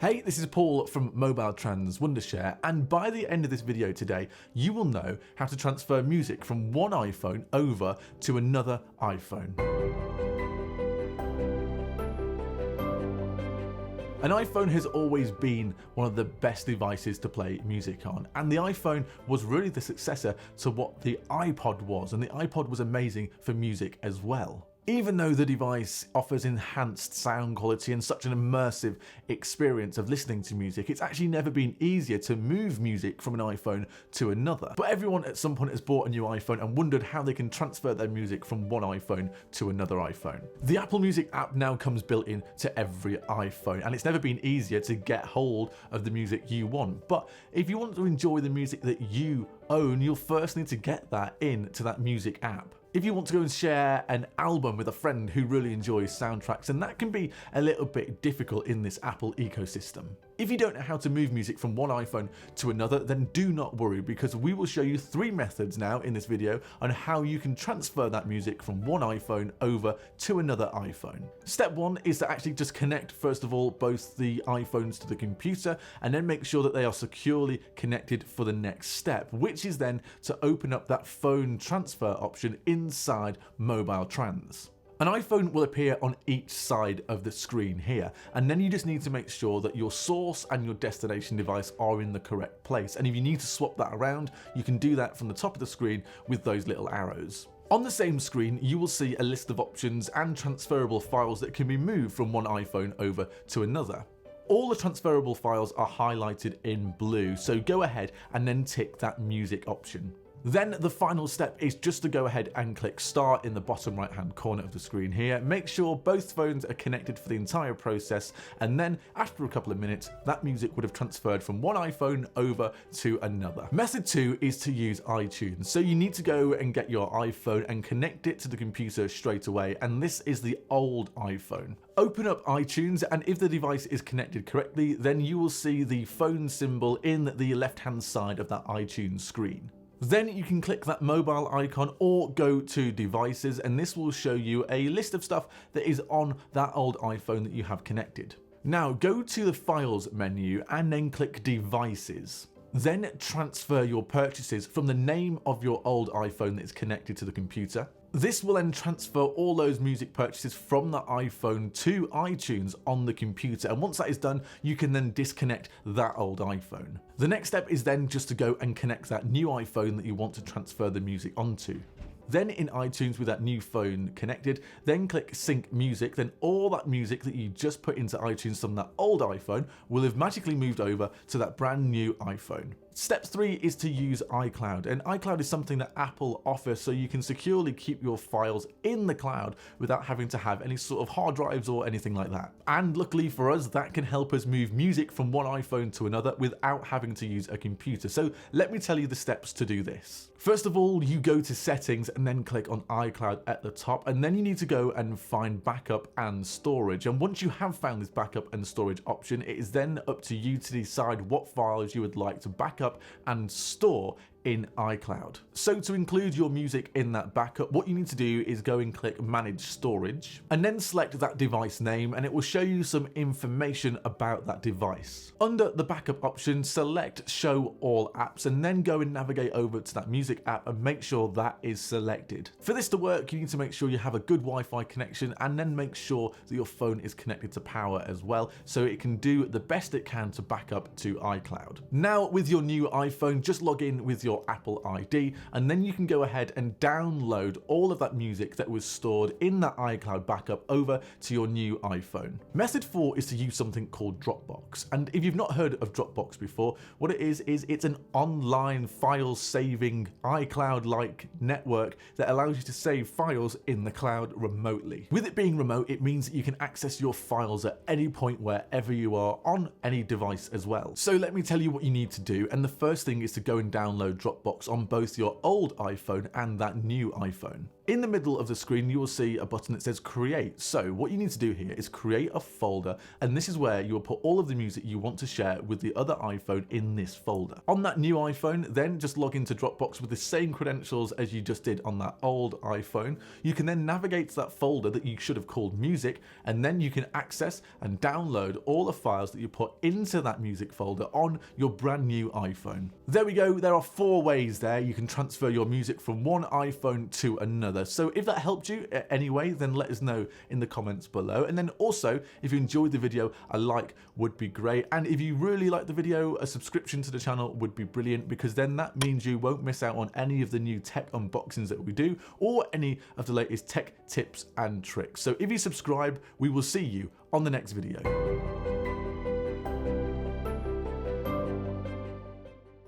Hey, this is Paul from MobileTrans Wondershare, and by the end of this video today, you will know how to transfer music from one iPhone over to another iPhone. An iPhone has always been one of the best devices to play music on, and the iPhone was really the successor to what the iPod was, and the iPod was amazing for music as well. Even though the device offers enhanced sound quality and such an immersive experience of listening to music, it's actually never been easier to move music from an iPhone to another. But everyone at some point has bought a new iPhone and wondered how they can transfer their music from one iPhone to another iPhone. The Apple Music app now comes built in to every iPhone, and it's never been easier to get hold of the music you want. But if you want to enjoy the music that you own, you'll first need to get that into that music app. If you want to go and share an album with a friend who really enjoys soundtracks, then that can be a little bit difficult in this Apple ecosystem. If you don't know how to move music from one iPhone to another, then do not worry, because we will show you 3 methods now in this video on how you can transfer that music from one iPhone over to another iPhone. Step 1 is to actually just connect, first of all, both the iPhones to the computer, and then make sure that they are securely connected for the next step, which is then to open up that phone transfer option inside MobileTrans. An iPhone will appear on each side of the screen here, and then you just need to make sure that your source and your destination device are in the correct place. And if you need to swap that around, you can do that from the top of the screen with those little arrows. On the same screen, you will see a list of options and transferable files that can be moved from one iPhone over to another. All the transferable files are highlighted in blue, so go ahead and then tick that music option. Then the final step is just to go ahead and click start in the bottom right hand corner of the screen here. Make sure both phones are connected for the entire process, and then after a couple of minutes that music would have transferred from one iPhone over to another. Method 2 is to use iTunes. So you need to go and get your iPhone and connect it to the computer straight away, and this is the old iPhone. Open up iTunes, and if the device is connected correctly, then you will see the phone symbol in the left hand side of that iTunes screen. Then you can click that mobile icon or go to devices, and this will show you a list of stuff that is on that old iPhone that you have connected. Now go to the files menu and then click devices. Then transfer your purchases from the name of your old iPhone that is connected to the computer. This will then transfer all those music purchases from the iPhone to iTunes on the computer, and once that is done, you can then disconnect that old iPhone. The next step is then just to go and connect that new iPhone that you want to transfer the music onto. Then in iTunes, with that new phone connected, then click sync music, then all that music that you just put into iTunes from that old iPhone will have magically moved over to that brand new iPhone. Step 3 is to use iCloud, and iCloud is something that Apple offers so you can securely keep your files in the cloud without having to have any sort of hard drives or anything like that. And luckily for us, that can help us move music from one iPhone to another without having to use a computer. So let me tell you the steps to do this. First of all, you go to settings and then click on iCloud at the top, and then you need to go and find backup and storage. And once you have found this backup and storage option, it is then up to you to decide what files you would like to back up and store in iCloud. So to include your music in that backup, what you need to do is go and click manage storage and then select that device name, and it will show you some information about that device. Under the backup option, select show all apps and then go and navigate over to that music app and make sure that is selected. For this to work, you need to make sure you have a good Wi-Fi connection, and then make sure that your phone is connected to power as well, so it can do the best it can to back up to iCloud. Now with your new iPhone, just log in with your Apple ID, and then you can go ahead and download all of that music that was stored in that iCloud backup over to your new iPhone. Method 4 is to use something called Dropbox, and if you've not heard of Dropbox before, what it is it's an online file saving iCloud-like network that allows you to save files in the cloud remotely. With it being remote, it means that you can access your files at any point wherever you are on any device as well. So let me tell you what you need to do, and the first thing is to go and download Dropbox on both your old iPhone and that new iPhone. In the middle of the screen, you will see a button that says create. So what you need to do here is create a folder, and this is where you will put all of the music you want to share with the other iPhone in this folder. On that new iPhone, then just log into Dropbox with the same credentials as you just did on that old iPhone. You can then navigate to that folder that you should have called music, and then you can access and download all the files that you put into that music folder on your brand new iPhone. There we go. There are 4 ways there you can transfer your music from one iPhone to another. So if that helped you anyway, then let us know in the comments below. And then also, if you enjoyed the video, a like would be great. And if you really like the video, a subscription to the channel would be brilliant, because then that means you won't miss out on any of the new tech unboxings that we do or any of the latest tech tips and tricks. So if you subscribe, we will see you on the next video.